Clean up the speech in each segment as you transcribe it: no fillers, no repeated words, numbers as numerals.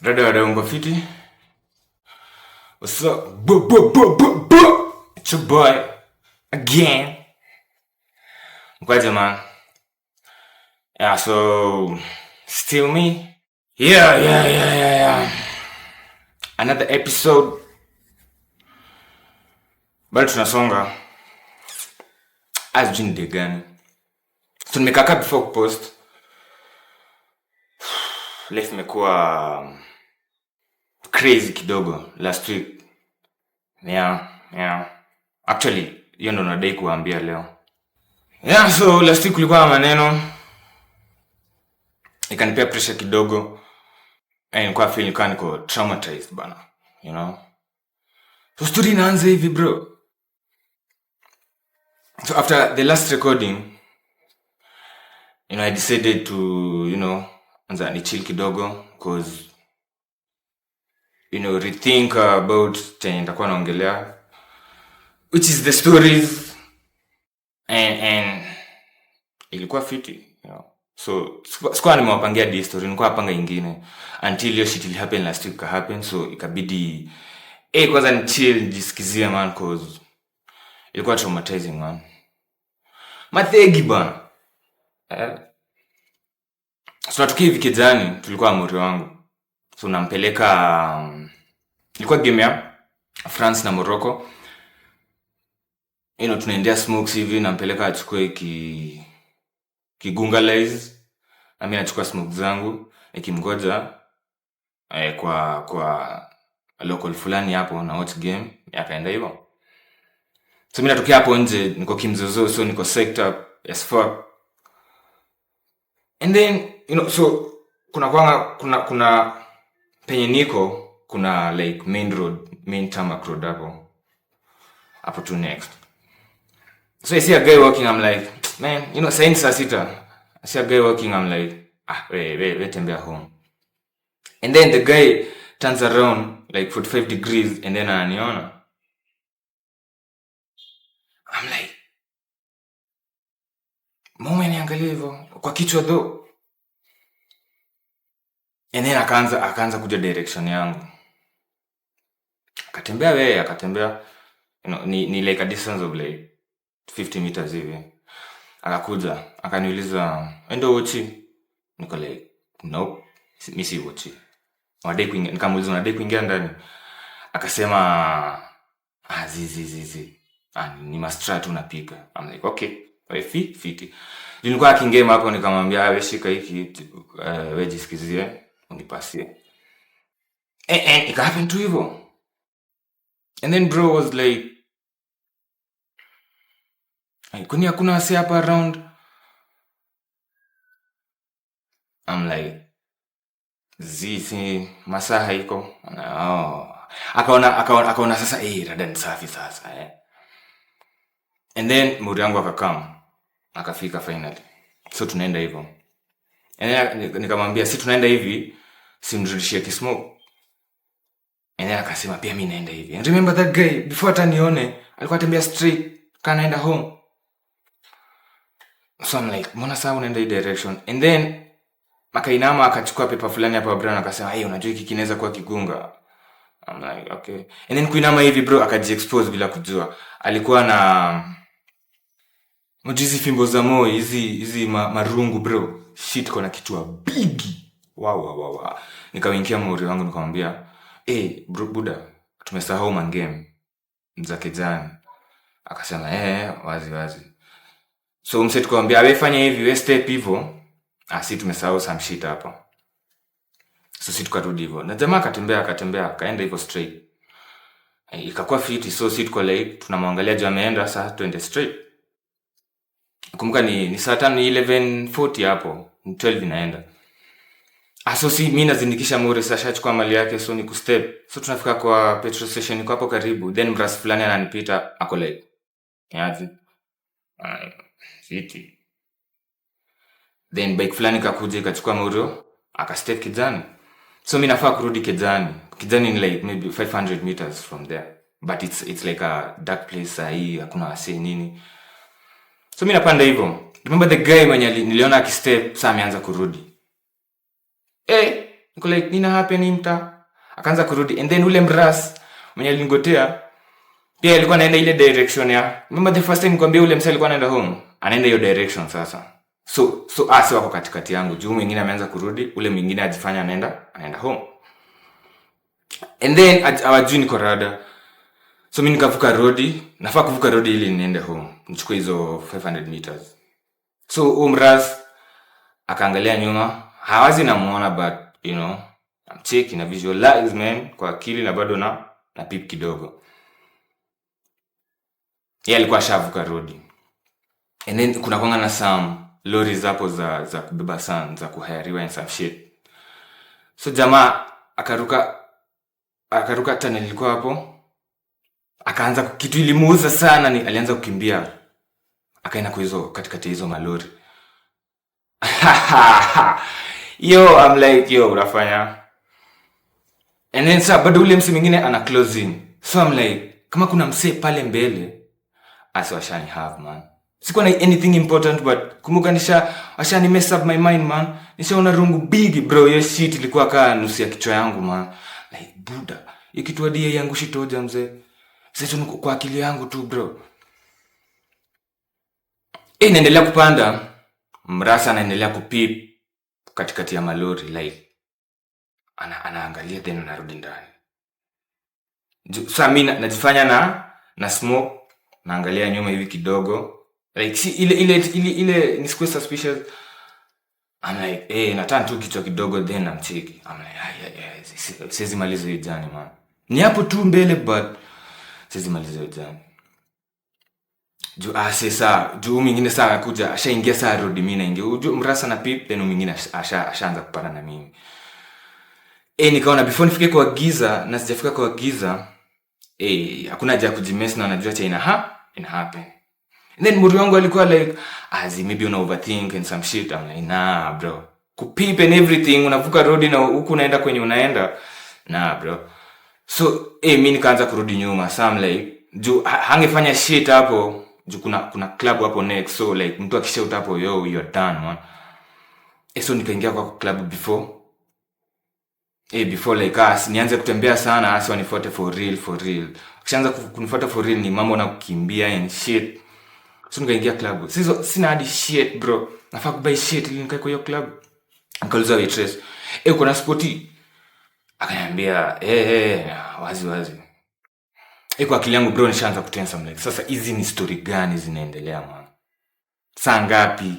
Rada ungo fiti. What's up? Boo. It's your boy again. Mkwaje man. Yeah, so still me. Yeah. Another episode. Bado tunasonga. As jini de gani. So nimekaka before post. Life imekuwa crazy kidogo last week. Yeah. Actually, hiyo ndo nadai kuambia leo. Yeah, so last week kulikuwa na maneno. Ikanipea pressure kidogo. And nilikuwa feel niko traumatized bana, you know. So story inaanza hivi bro. So after the last recording, I decided to, anza ni chill kidogo because rethink about chenye nitakuwa naongelea, which is the stories, and ilikuwa fiti, so sikuwa nimewapangia the story, nilikuwa napanga ingine until hiyo shit will happen last week happen. So ikabidi kwanza ni chill nijisikizie man, cause ilikuwa traumatizing man. Mathegi bana. So natukia hivi kijani tulikuwa amori wangu. So nampeleka ilikuwa game ya France na Morocco. Tunaendea smokes hivi, nampeleka achukue kigungalize. Na mimi nachukua smokes zangu nikimgoja kwa local fulani hapo na watch game. Akaenda hivyo. So mimi natokea hapo nje, niko kimzozo, so niko psyched up as fuck. And then, so kuna penye niko, kuna like main tarmac road hapo to next. So I see a guy walking, I'm like, man, saying saa sita. I see a guy walking, I'm like, we tembea home. And then the guy turns around like 45 degrees and then ananiona. I'm like, mume niangalie hivyo kwa kichwa though. And then akaanza kuja direction yangu. Akatembea, ni like a distance of like 50 meters hivi. Akakuja, akaniuliza, "Endo uchi?" Niko like, "Nope, mimi si uchi." Nikamuuliza, "Unadai kuingia ndani?" Akasema, zizi. Ni mastra tu napiga. I'm like, okay, fiti. Nilikuwa akingame hapo, nikamwambia, "Wewe shika hiki, wewe jisikizie, unipasie." It happened to hivyo. And then bro was like, "Kwani hakuna wase hapa around?" I'm like, "Zizi, masaa haiko." Akaona sasa, rada ni safi sasa. And then muri yangu akafika finally. So tunaenda hivyo. And then nikamwambia, si tunaenda hivi, simrudishie kismoke. And then akasema pia mimi naenda hivi. And remember that guy, before atanione, alikuwa atembea straight kana naenda home. So I'm like, mbona sasa unaenda hii direction? And then makainama akachukua paper fulani hapa brown, akasema, unajua hiki kinaweza kuwa kigunga." I'm like, okay. And then kuinama hivi bro akajiexpose bila kujua. Alikuwa na mjizi fimbo za moi, hizi marungu bro. Shit kona kichwa big. Wow. Nikawinkia mori wangu nikamwambia, bro buda, tumesahau man game za kijani." Akasema, wazi. So mse tukamwambia, "Wewe fanya hivi, wewe step hivyo." Si tumesahau some shit hapa. So si tukarudi hivyo. Na jamaa akatembea akaenda hivyo straight. Ikakuwa fiti. So si tuko like tunamwangalia juu ameenda, sasa twende straight. Kumbuka ni saa 5 ni 11:40 hapo. 12 inaenda. So si mimi nazindikisha Mori sasa achukua mali yake, so ni kustep. So tunafika kwa petrol station iko hapo karibu. Then bras fulani ananipita ako like, "Yazi." Fiti. Then bike fulani kakuja ikachukua Mori akastep kijani. So mimi nafaa kurudi kijani. Kijani ni like maybe 500 meters from there. But it's like a dark place hii, hakuna wase nini. So mimi napanda hivyo. Remember the guy mwenye niliona akistep, sasa ameanza kurudi. Niko like nina happen hii mtaa. Akaanza kurudi and then ule mras mwenye alinigotea pia alikuwa anaenda ile direction ya. Remember the first time nikwambia ule msee alikuwa anaenda home, anaenda hiyo direction sasa. So asi wako katikati yangu. Juu mwingine ameanza kurudi, ule mwingine ajifanya anaenda home. And then hawajui niko rada. So mimi nikavuka road, nafaa kuvuka road ili niende home. Nichukue hizo 500 meters. So umraz akaangalia nyuma, hawazi namuona but you know, I'm checking na visualize man kwa akili na bado na peep kidogo. Yeye alikuwa shavuka road. And then kuna kwanga na some lorries hapo za kubeba sand, za kuhariwa and some shit. So jamaa akaruka tunnel ilikuwa hapo. Akaanza kitu ilimuuza sana ni alianza kukimbia. Akaenda kwa hizo katikati hizo malori. Yo, I'm like, yo, unafanya. And then sasa bado ule mse mwingine ana close in. So I'm like, kama kuna mse pale mbele, washani have man. Sikuwa na anything important but kumbuka washani mess up my mind man. Nishaona rungu big bro, hiyo shit ilikuwa kaa nusu ya kichwa yangu man. Like buda, hiyo kitu hadi yangu shitoja mzee. Sasa kwa akili yangu tu bro. Naendelea kupanda. Mrasa anaendelea kupip katikati ya malori like anaangalia then anarudi ndani. Sasa mimi najifanya na smoke, naangalia nyuma hivi kidogo. Like si ile ni square suspicious. I'm like, nataka tu kichwa kidogo then namcheki. I'm like, siwezi maliza hiyo jani man. Ni hapo tu mbele but siwezi maliza hiyo jani. Juu mwingine saa akuja, ashaingia saa road mimi naingia. Mrasa na pip then mwingine ashaanza kupanda na mimi. Nikaona before nifike kwa giza na sijafika kwa giza, hakuna haja kujimess na najua cha ina happen. And then muri wangu alikuwa like, maybe una overthink and some shit. I'm like, nah bro. Kupip and everything, unavuka road na huku unaenda kwenye unaenda. Nah bro. So, mimi nikaanza kurudi nyuma. So I'm like, juu hangefanya shit hapo. Juu kuna club hapo next. So like, mtu akishout hapo, yo, you're done man. So nikaingia kwa club before like nianze kutembea sana wanifuate for real. Kishaanza kunifuata for real ni mambo na kukimbia and shit. So nikaingia club. Sina hadi shit bro. Nafaa kubuy shit ili nikae kwa hiyo club. Nikauliza waitress, kuna sporty? Akaniambia, wazi. Kwa akili yangu bro nishaanza kutensa like, sasa hizi ni story gani zinaendelea man? Saa ngapi?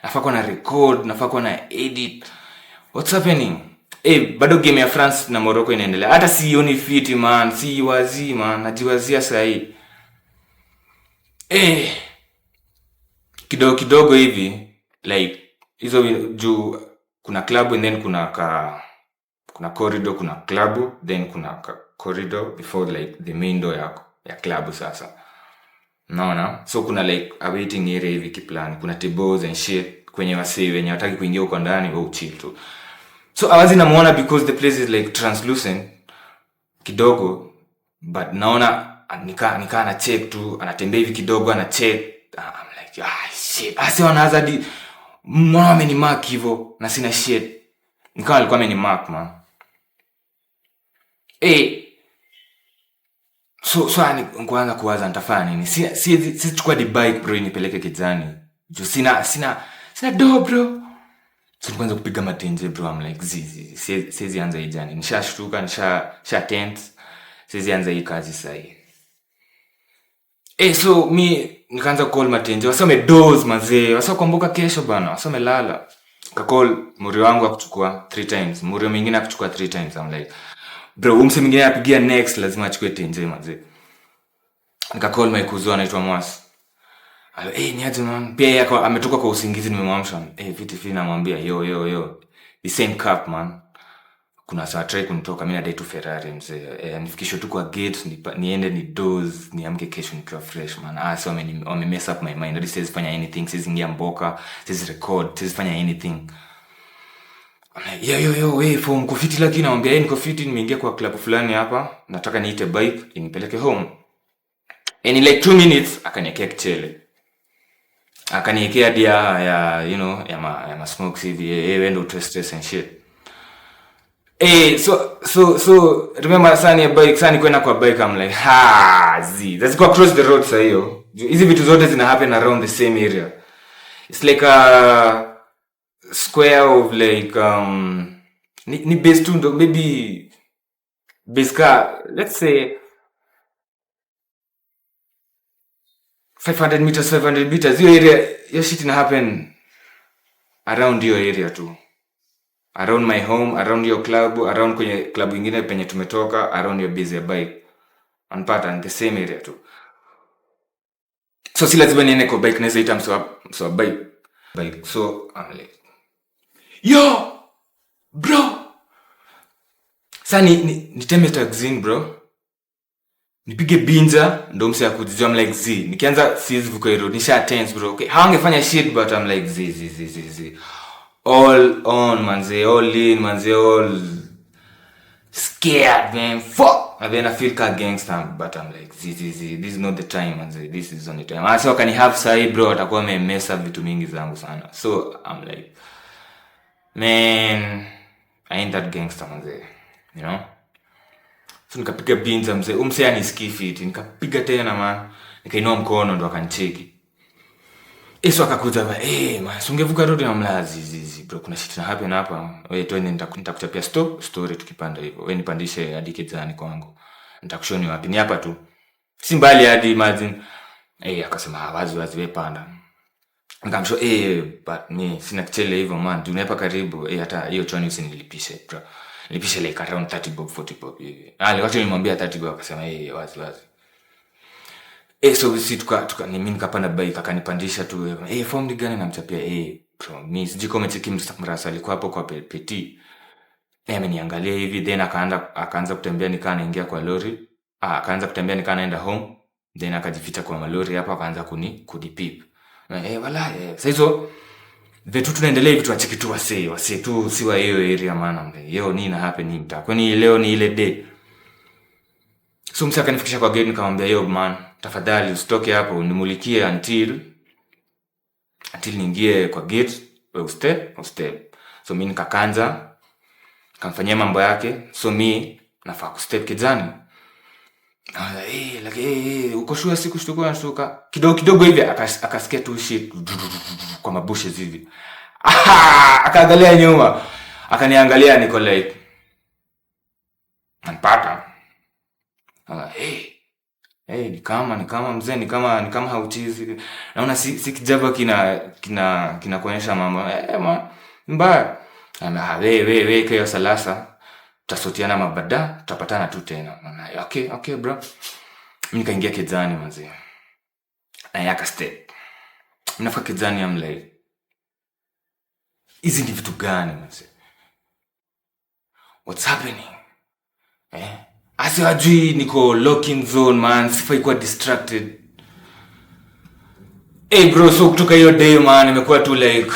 Nafaa kuwa na record, nafaa kuwa na edit. What's happening? Bado game ya France na Morocco inaendelea. Hata sioni fiti man, si wazi man, najiwazia saa hii. Kidogo hivi like hizo juu kuna club and then kuna corridor, kuna club then kuna corridor before like the main door ya club sasa. Naona so kuna like a waiting area hivi kiplan, kuna tables and shit kwenye wasee wenye wataki kuingia huko ndani chill tu. So awazi namuona because the place is like translucent kidogo, but naona nikaa na check tu, anatembea hivi kidogo ana check. I'm like, shit. Wanaanza di mwana amenimark hivyo na sina shit. Nikawa alikuwa amenimark man. So nikuanza kuwaza nitafanya nini? Si chukua the bike bro nipeleke kijani. Juu sina do bro. So nikuanza kupiga matenje bro. I'm like siwezi anza hii jani. Nishashtuka, nisha tense. Siwezi anza hii kazi sasa. So mi nikaanza call matenje. Wasome doze mazee. Wasakumbuka kesho bana. Wasome lala. Call muri wangu akuchukua 3 times. Muri mwingine akuchukua 3 times. I'm like, bro, umse mwingine apigia next lazima achukue tenje mazee. Call my kuzo anaitwa Mwas. Niaje man. Pia yeye ametoka kwa usingizi nimemwamsha. Vipi namwambia yo. The same cup man. Kuna saa try kunitoka mimi na date to Ferrari mzee. Nifikisho tu kwa gate niende ni doze niamke kesho nikiwa fresh man. So wame mess up my mind. Hadi siwezi fanya anything, siwezi ingia mboka, siwezi record, siwezi fanya anything. Yo, for mko fiti lakini naambia niko fiti, nimeingia kwa club fulani hapa, nataka niite bike inipeleke home. In like 2 minutes akaniekea kichele. Akaniekea dia ya you know ya ma smokes hivi, wewe ndio stress and shit. So remember sana ya bike sana kwenda kwa bike, I'm like let's go across the road. Sasa hiyo hizi vitu zote zina happen around the same area. It's like a square of like ni base tu ndo, maybe base car, let's say 500 meters. Hiyo area, hiyo shit ina happen around your area tu, around my home, around your club, around kwenye club nyingine penye tumetoka, around your base ya bike, unpata in the same area tu. So si lazima niende kwa bike, naweza ita mso bike. So I'm like, yo bro, sasa ni teme taxin bro, nipige binja ndo mse akujijua. I'm like nikianza seize vuko hero nisha tense bro. Okay, hawangefanya shit but I'm like all on manze, all in manze, all scared man, fuck. And then I feel ka gangster but I'm like this is not the time manze, this is on the time. Asa wakani have side bro, atakuwa mess up vitu mingi zangu sana. So I'm like, man, I ain't that gangster manze, you know. So nikapiga binza mzee, umse anisikii fit, nikapiga tena man, nikainua mkono ndo akanicheki. Eso akakuja ba, man, sungevuka road na mlazi bro, kuna shit na happen hapa. Wewe twende nitakuchapia story tukipanda hivyo. Wewe nipandishe hadi Kedzani kwangu. Nitakushoni wapi? Ni hapa tu. Si mbali hadi imagine. Akasema wazi wewe panda. Nikamsho but me sina kichele hivyo man, tunaipa karibu. Hata hiyo choni usinilipishe bro. Nilipisha like around 30 bob 40 bob hivi. Wakati nilimwambia 30 bob akasema wazi. So sisi tuka mimi nikapanda bike akanipandisha tu. Form ni gani namchapia bro, mimi sijui kama cheki mrasa alikuwa hapo kwa Petit. Ameniangalia hivi then akaanza kutembea nikaa naingia kwa lori. Akaanza kutembea nikaa naenda home. Then akajificha kwa malori hapo akaanza kudipip. Sasa hizo vitu tunaendelea hivi tuachiki tu wase tu siwa hiyo area maana leo nini na happen nini mta. Kwani leo ni ile day. So msaka nifikisha kwa gate nikamwambia yo man, tafadhali usitoke hapo nimulikie until niingie kwa gate, step. So mimi nikakanza kamfanyia mambo yake. So mimi nafaa kustep Kedzani. Uko shua siku shtuko nashuka kidogo hivi akasikia tu shit kwa mabushe hivi. Akaangalia nyuma, akaniangalia niko like anpata. Ni kama mzee, ni kama hautizi. Naona si kijaba kina kuonyesha mama. Mbaya. Wewe kwa salasa tutasotiana mabada, tutapatana tu tena. Okay bro. Mimi nikaingia Kedzani manzi. Ayaka step. Ninafika Kedzani am like, hizi ni vitu gani manzi? What's happening? Asiwajui niko locking zone man, sifai kuwa distracted. Bro, so kutoka hiyo day man nimekuwa tu like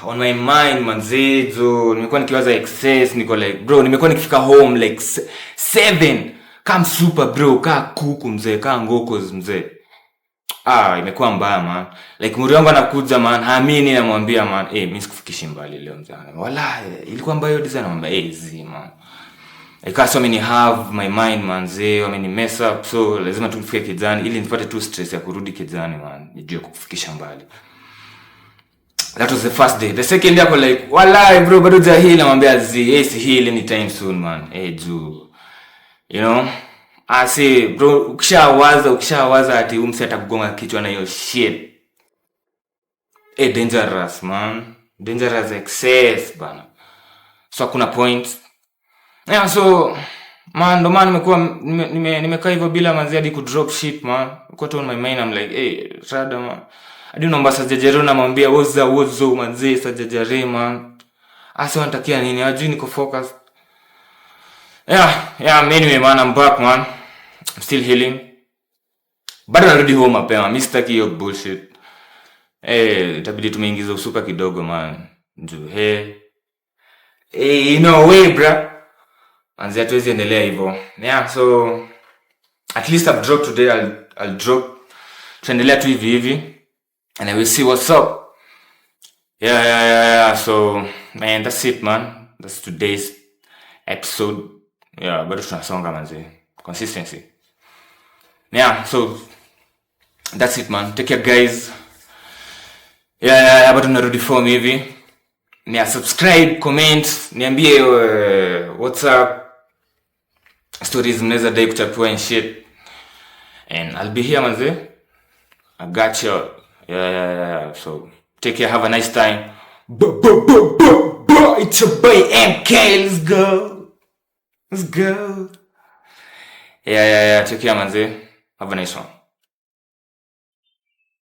on my mind manzezo, nimekuwa nikiwaza excess, niko like bro, nimekuwa nikifika home like 7 kama super bro, kaa kuku mzee, kaa ngokos mzee. Imekuwa mbaya man. Like muri wangu anakuja man, haamini namwambia man, mimi sikufikishi mbali leo mzee. Wallahi ilikuwa mbaya hiyo design, namwambia man. So many have my mind manze, wameni mess up, so lazima tufike Kedzani ili nipate tu stress ya kurudi Kedzani man, nijue kufikisha mbali. That was the first day. The second day ako like, wallahi bro, bado jahili, namwambia si heal anytime soon man. Juu. You know? Bro, ukishawaza ati umse atakugonga kichwa na hiyo shit. Dangerous man. Dangerous excess bana. So kuna point. So man, ndo man nimekaa hivyo bila manzi hadi ku drop shit man. Got on my mind, I'm like, rada man. Hadi naomba Sajajero namwambia wozo manzi Sajajare man. Wanatakia nini? Hajui niko focus. Anyway man, I'm back man. I'm still healing. Bado narudi home mapema. Mimi sitaki hiyo bullshit. Itabidi tumeingiza usuka kidogo man. Njoo no way bro. Anzi hatuwezi endelea hivyo. So at least I've dropped today. I'll drop. Tuendelea tu hivi and I will see what's up. So man, that's it man. That's today's episode. Yeah, bado tunasonga manze. Consistency. Yeah, so that's it man. Take care guys. Yeah, bado narudi form hivi. Subscribe, comment, niambie what's up. Stories mnaweza dai kuchapua and shit. And I'll be here manze. I got you. Yeah. So take care, have a nice time. It's your boy MK. Let's go. Yeah. Take care manze. Have a nice one.